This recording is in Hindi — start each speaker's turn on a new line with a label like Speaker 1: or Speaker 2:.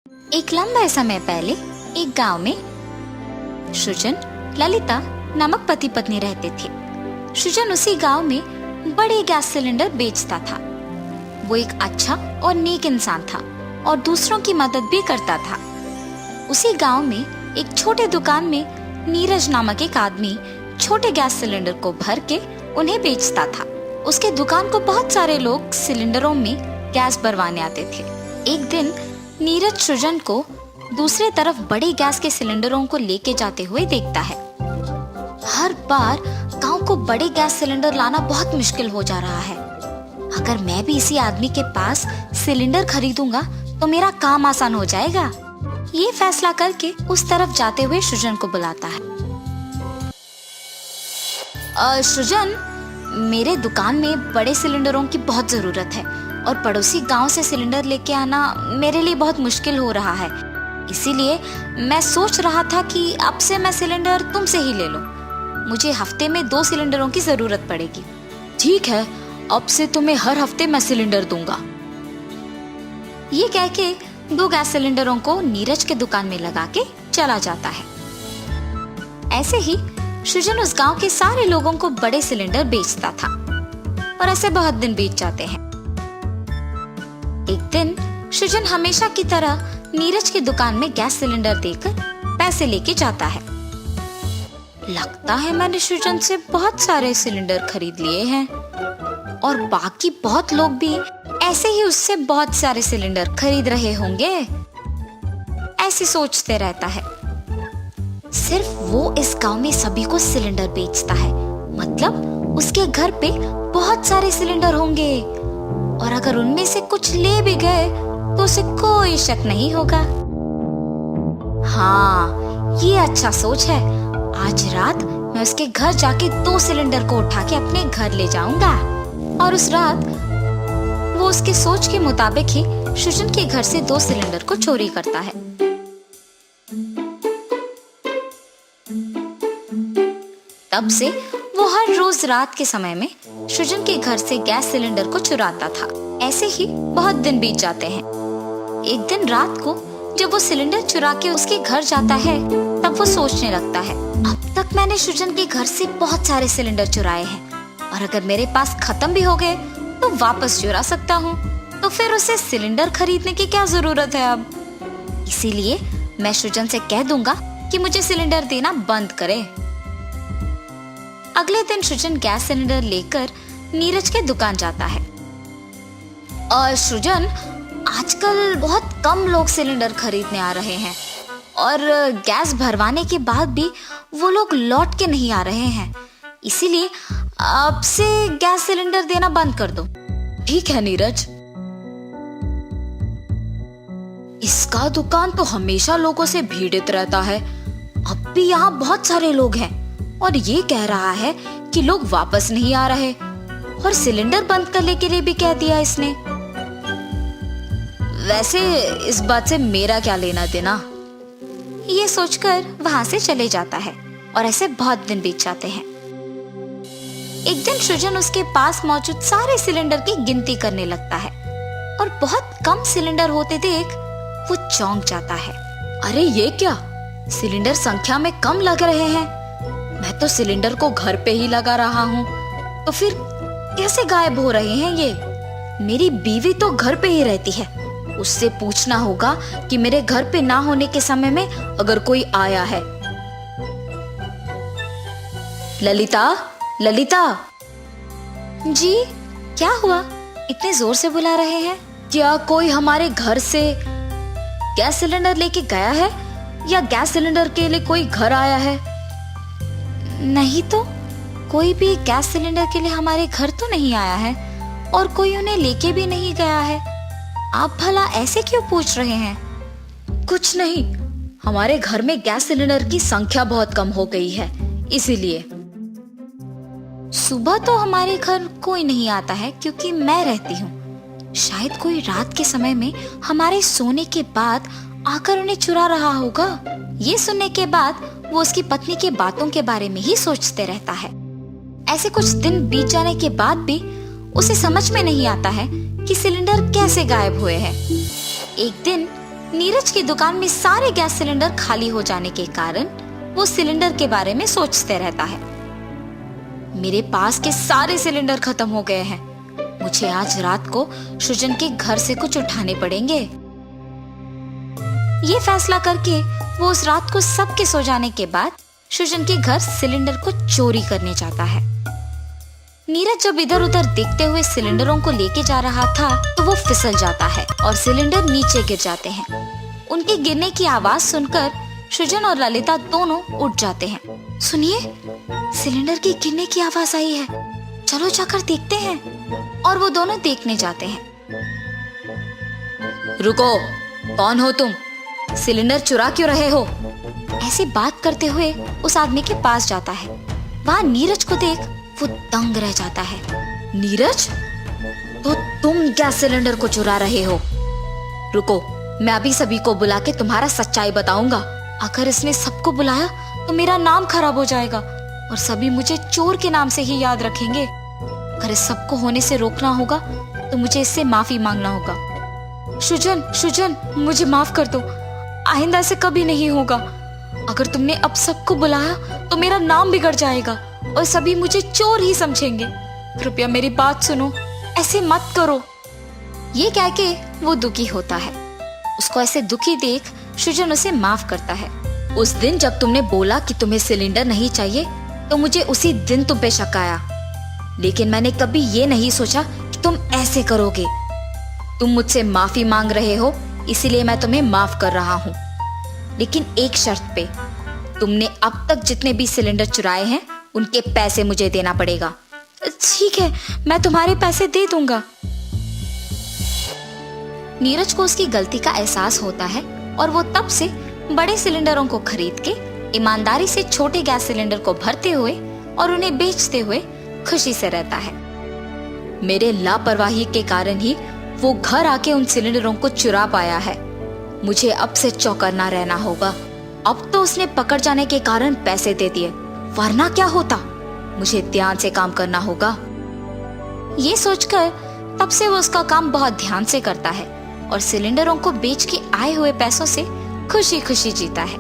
Speaker 1: एक लंबे समय पहले एक गांव में सृजन, ललिता नामक पति पत्नी रहते थे। सृजन उसी गांव में बड़े गैस सिलेंडर बेचता था। वो एक अच्छा और नेक इंसान था और दूसरों की मदद भी करता था। उसी गांव में एक छोटे दुकान में नीरज नामक एक आदमी छोटे गैस सिलेंडर को भर के उन्हें बेचता था। उसके दुकान को बहुत सारे लोग सिलेंडरों में गैस भरवाने आते थे। एक दिन नीरज सृजन को दूसरे तरफ बड़े गैस के सिलेंडरों को लेके जाते हुए देखता है। हर बार गांव को बड़े गैस सिलेंडर लाना बहुत मुश्किल हो जा रहा है। अगर मैं भी इसी आदमी के पास सिलेंडर खरीदूंगा तो मेरा काम आसान हो जाएगा। ये फैसला करके उस तरफ जाते हुए सृजन को बुलाता है। सृजन, मेरे दुकान में बड़े सिलेंडरों की बहुत जरूरत है और पड़ोसी गांव से सिलेंडर लेके आना मेरे लिए बहुत मुश्किल हो रहा है। इसीलिए मैं सोच रहा था कि अब से मैं सिलेंडर तुमसे ही ले लूं। मुझे हफ्ते में 2 सिलेंडरों की जरूरत पड़ेगी।
Speaker 2: ठीक है, अब से तुम्हें हर हफ्ते मैं सिलेंडर दूंगा।
Speaker 1: ये कह के 2 गैस सिलेंडरों को नीरज के दुकान में लगा के चला जाता है। ऐसे ही सृजन उस गांव के सारे लोगों को बड़े सिलेंडर बेचता था और ऐसे बहुत दिन बीत जाते हैं। एक दिन सृजन हमेशा की तरह नीरज की दुकान में गैस सिलेंडर देकर पैसे लेके जाता है। लगता है मैंने सृजन से बहुत सारे सिलेंडर खरीद लिए हैं और बाकी बहुत लोग भी ऐसे ही उससे बहुत सारे सिलेंडर खरीद रहे होंगे। ऐसे सोचते रहता है। सिर्फ वो इस गांव में सभी को सिलेंडर बेचता है, मतलब उसके घर पे बहुत सारे सिलेंडर होंगे और अगर उनमें से कुछ ले भी गए तो उसे कोई शक नहीं होगा। हाँ, ये अच्छा सोच है। आज रात मैं उसके घर जाके 2 सिलेंडर को उठा के अपने घर ले जाऊंगा। और उस रात वो उसके सोच के मुताबिक ही सृजन के घर से 2 सिलेंडर को चोरी करता है। तब से वो हर रोज रात के समय में सृजन के घर से गैस सिलेंडर को चुराता था। ऐसे ही बहुत दिन बीत जाते हैं। एक दिन रात को जब वो सिलेंडर चुरा के उसके घर जाता है तब वो सोचने लगता है, अब तक मैंने सृजन के घर से बहुत सारे सिलेंडर चुराए हैं और अगर मेरे पास खत्म भी हो गए तो वापस चुरा सकता हूँ, तो फिर उसे सिलेंडर खरीदने की क्या जरूरत है अब। इसीलिए मैं सृजन से कह दूंगा कि मुझे सिलेंडर देना बंद करे। अगले दिन सृजन गैस सिलेंडर लेकर नीरज के दुकान जाता है। और सृजन, आजकल बहुत कम लोग सिलेंडर खरीदने आ रहे हैं और गैस भरवाने के बाद भी वो लोग लौट के नहीं आ रहे हैं। इसीलिए अब से गैस सिलेंडर देना बंद कर दो।
Speaker 2: ठीक है नीरज। इसका दुकान तो हमेशा लोगों से भीड़ित रहता है। अब भी यहाँ बहुत सारे लोग हैं और ये कह रहा है कि लोग वापस नहीं आ रहे और सिलेंडर बंद करने के लिए भी कह दिया इसने। वैसे इस बात से मेरा क्या लेना देना।
Speaker 1: ये सोचकर वहां से चले जाता है और ऐसे बहुत दिन बीत जाते हैं। एक दिन सृजन उसके पास मौजूद सारे सिलेंडर की गिनती करने लगता है और बहुत कम सिलेंडर होते देख वो चौंक जाता है।
Speaker 2: अरे ये क्या, सिलेंडर संख्या में कम लग रहे हैं। मैं तो सिलेंडर को घर पे ही लगा रहा हूँ, तो फिर कैसे गायब हो रहे हैं ये। मेरी बीवी तो घर पे ही रहती है, उससे पूछना होगा कि मेरे घर पे ना होने के समय में अगर कोई आया है। ललिता, ललिता।
Speaker 1: जी, क्या हुआ? इतने जोर से बुला रहे हैं?
Speaker 2: क्या कोई हमारे घर से गैस सिलेंडर लेके गया है या गैस सिलेंडर के लिए कोई घर आया है?
Speaker 1: नहीं तो, कोई भी गैस सिलेंडर के लिए हमारे घर तो नहीं आया है और कोई उन्हें लेके भी नहीं गया है। आप भला ऐसे क्यों पूछ रहे हैं?
Speaker 2: कुछ नहीं, हमारे घर में गैस सिलेंडर की संख्या बहुत कम हो गई है, इसीलिए।
Speaker 1: सुबह तो हमारे घर कोई नहीं आता है क्योंकि मैं रहती हूँ। शायद कोई रात के समय में हमारे सोने के बाद आकर उन्हें चुरा रहा होगा। ये सुनने के बाद वो उसकी पत्नी के बातों के बारे में ही सोचते रहता है। ऐसे कुछ दिन बीत जाने के बाद भी उसे समझ में नहीं आता है कि सिलेंडर कैसे गायब हुए हैं। एक दिन नीरज की दुकान में सारे गैस सिलेंडर खाली हो जाने के कारण वो सिलेंडर के बारे में सोचते रहता है। मेरे पास के सारे सिलेंडर खत्म हो गए हैं। मुझे आज रात को सृजन के घर से कुछ उठाने पड़ेंगे। ये फैसला करके वो उस रात को सबके सो जाने के बाद सृजन के घर सिलेंडर को चोरी करने जाता है। नीरज जब इधर उधर देखते हुए सिलेंडरों को लेके जा रहा था तो वो फिसल जाता है और सिलेंडर नीचे गिर जाते हैं। उनके गिरने की आवाज सुनकर सृजन और ललिता दोनों उठ जाते हैं। सुनिए, सिलेंडर की गिरने की आवाज आई है, चलो जाकर देखते हैं। और वो दोनों देखने जाते हैं।
Speaker 2: रुको, कौन हो तुम? सिलेंडर चुरा क्यों रहे हो?
Speaker 1: ऐसी बात करते हुए उस आदमी के पास जाता है। वहाँ नीरज को देख वो दंग रह जाता है।
Speaker 2: नीरज, तो तुम गैस सिलेंडर को चुरा रहे हो? रुको, मैं अभी सभी को बुला के तुम्हारा सच्चाई बताऊंगा।
Speaker 1: अगर इसने सबको बुलाया तो मेरा नाम खराब हो जाएगा और सभी मुझे चोर के नाम से ही याद रखेंगे। अगर इस सबको होने से रोकना होगा तो मुझे इससे माफी मांगना होगा। सृजन, मुझे माफ कर दो। आइंदा ऐसे कभी नहीं होगा। अगर तुमने अब सबको बुलाया तो मेरा नाम बिगड़ जाएगा और सभी मुझे चोर ही समझेंगे। कृपया मेरी बात सुनो, ऐसे मत करो। ये कह के वो दुखी होता है। उसको ऐसे दुखी देख सृजन उसे माफ करता है।
Speaker 2: उस दिन जब तुमने बोला कि तुम्हें सिलेंडर नहीं चाहिए तो मुझे उसी दिन तुम पे शक आया, लेकिन मैंने कभी ये नहीं सोचा कि तुम ऐसे करोगे। तुम मुझसे माफी मांग रहे हो, इसीलिए मैं तुम्हें माफ कर रहा हूँ, लेकिन एक शर्त पे। तुमने अब तक जितने भी सिलेंडर चुराए हैं उनके पैसे मुझे देना पड़ेगा।
Speaker 1: ठीक है, मैं तुम्हारे पैसे दे दूंगा। नीरज को उसकी गलती का एहसास होता है और वो तब से बड़े सिलेंडरों को खरीद के ईमानदारी से छोटे गैस सिलेंडर को भरते हुए और उन्हें बेचते हुए खुशी से रहता है।
Speaker 2: मेरे लापरवाही के कारण ही वो घर आके उन सिलेंडरों को चुरा पाया है। मुझे अब से चौकन्ना रहना होगा। अब तो उसने पकड़ जाने के कारण पैसे दे दिए, वरना क्या होता? मुझे ध्यान से काम करना होगा।
Speaker 1: ये सोचकर तब से वो उसका काम बहुत ध्यान से करता है और सिलेंडरों को बेच के आए हुए पैसों से खुशी खुशी जीता है।